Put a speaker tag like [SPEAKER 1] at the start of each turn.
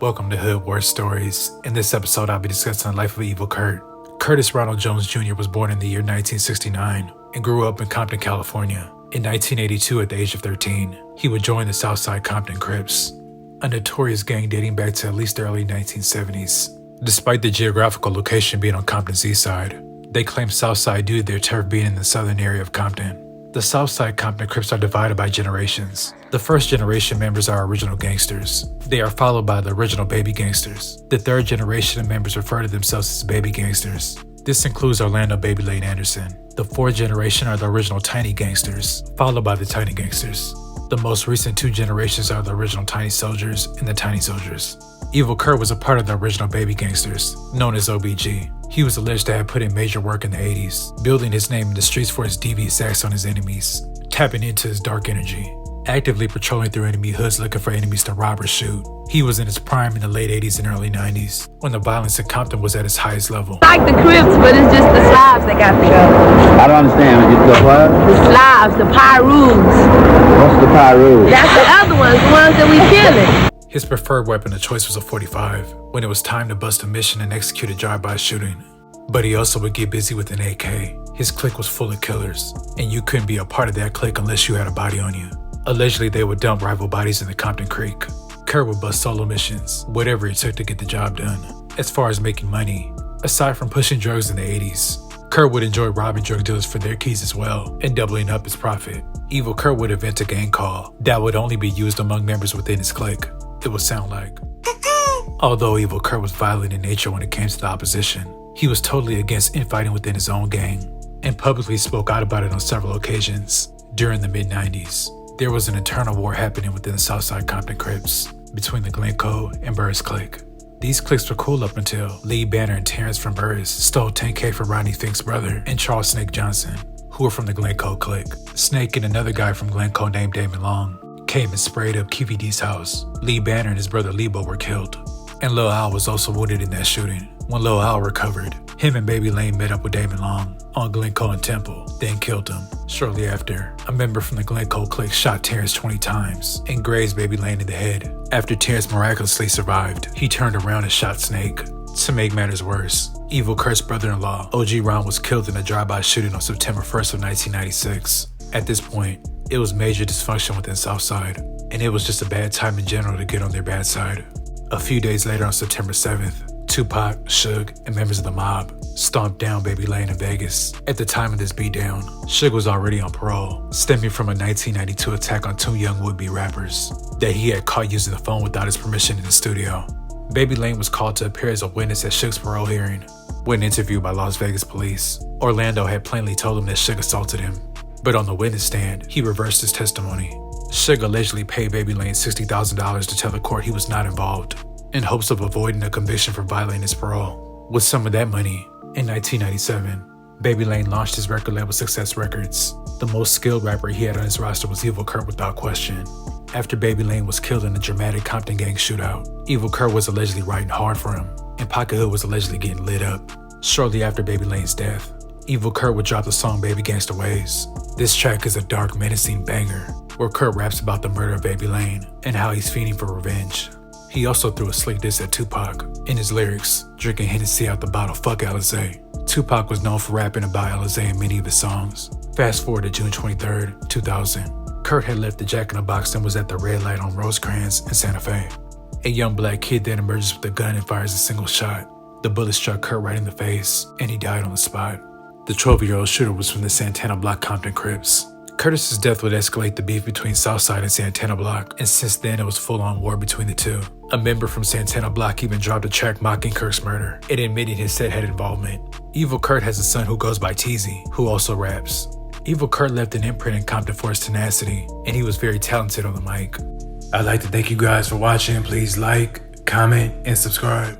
[SPEAKER 1] Welcome to Hood War Stories. In this episode, I'll be discussing the life of evil Curt. Curtis Ronald Jones Jr. was born in the year 1969 and grew up in Compton, California. In 1982, at the age of 13, he would join the Southside Crips, a notorious gang dating back to at least the early 1970s. Despite the geographical location being on Compton's east side, they claim Southside due to their turf being in the southern area of Compton. The Southside Crips are divided by generations. The first generation members are original gangsters. They are followed by the original baby gangsters. The third generation of members refer to themselves as baby gangsters. This includes Orlando Baby Lane Anderson. The fourth generation are the original tiny gangsters, followed by the tiny gangsters. The most recent two generations are the original tiny soldiers and the tiny soldiers. Evil Curt was a part of the original baby gangsters, known as OBG. He was alleged to have put in major work in the 80s, building his name in the streets for his devious acts on his enemies, tapping into his dark energy, actively patrolling through enemy hoods looking for enemies to rob or shoot. He was in his prime in the late 80s and early 90s, when the violence in Compton was at its highest level.
[SPEAKER 2] Like the Crips, but it's just the Slavs that got the show.
[SPEAKER 3] I don't understand. It's the what?
[SPEAKER 2] The Slavs, the Pyrus.
[SPEAKER 3] What's the Pyrus?
[SPEAKER 2] That's the other ones, the ones that we killing.
[SPEAKER 1] His preferred weapon of choice was a .45 when it was time to bust a mission and execute a drive-by shooting. But he also would get busy with an AK. His clique was full of killers, and you couldn't be a part of that clique unless you had a body on you. Allegedly, they would dump rival bodies in the Compton Creek. Curt would bust solo missions, whatever it took to get the job done. As far as making money, aside from pushing drugs in the 80s, Curt would enjoy robbing drug dealers for their keys as well, and doubling up his profit. Evil Curt would invent a gang call that would only be used among members within his clique. It would sound like, although Evil Curt was violent in nature when it came to the opposition, he was totally against infighting within his own gang, and publicly spoke out about it on several occasions. During the mid-90s, there was an internal war happening within the Southside Crips between the Glencoe and Burris clique. These cliques were cool up until lled Banner and Terrence from Burris stole $10K from Rodney Fink's brother and Charles Snake Johnson, who were from the Glencoe clique. Snake and another guy from Glencoe named Damon Long came and sprayed up QVD's house. lled Banner and his brother Lebo were killed, and Lil Al was also wounded in that shooting. When Lil Al recovered, him and Baby Lane met up with Damon Long on Glencoe and Temple, then killed him. Shortly after, a member from the Glencoe clique shot Terrence 20 times and grazed Baby Lane in the head. After Terrence miraculously survived, he turned around and shot Snake. To make matters worse, Evil Curt's brother-in-law, OG Ron, was killed in a drive-by shooting on September 1st of 1996. At this point, it was major dysfunction within Southside, and it was just a bad time in general to get on their bad side. A few days later, on September 7th, Tupac, Suge, and members of the mob stomped down Baby Lane in Vegas. At the time of this beatdown, Suge was already on parole, stemming from a 1992 attack on two young would-be rappers that he had caught using the phone without his permission in the studio. Baby Lane was called to appear as a witness at Suge's parole hearing. When interviewed by Las Vegas police, Orlando had plainly told him that Suge assaulted him, but on the witness stand, he reversed his testimony. Suge allegedly paid Baby Lane $60,000 to tell the court he was not involved, in hopes of avoiding a conviction for violating his parole. With some of that money, in 1997, Baby Lane launched his record label Success Records. The most skilled rapper he had on his roster was Evil Curt without question. After Baby Lane was killed in a dramatic Compton gang shootout, Evil Curt was allegedly writing hard for him, and Pocket Hood was allegedly getting lit up. Shortly after Baby Lane's death, Evil Curt would drop the song Baby Gangsta Ways. This track is a dark, menacing banger, where Curt raps about the murder of Baby Lane and how he's fiending for revenge. He also threw a slick diss at Tupac in his lyrics, drinking Hennessy out the bottle, fuck Alizé. Tupac was known for rapping about Alizé in many of his songs. Fast forward to June 23rd, 2000. Curt had left the Jack in the Box and was at the red light on Rosecrans in Santa Fe. A young black kid then emerges with a gun and fires a single shot. The bullet struck Curt right in the face, and he died on the spot. The 12-year-old shooter was from the Santana Block Compton Crips. Curtis's death would escalate the beef between Southside and Santana Block, and since then it was full-on war between the two. A member from Santana Block even dropped a track mocking Curt's murder and admitting his set had involvement. Evil Curt has a son who goes by Teezy, who also raps. Evil Curt left an imprint in Compton for his tenacity, and he was very talented on the mic. I'd like to thank you guys for watching. Please like, comment, and subscribe.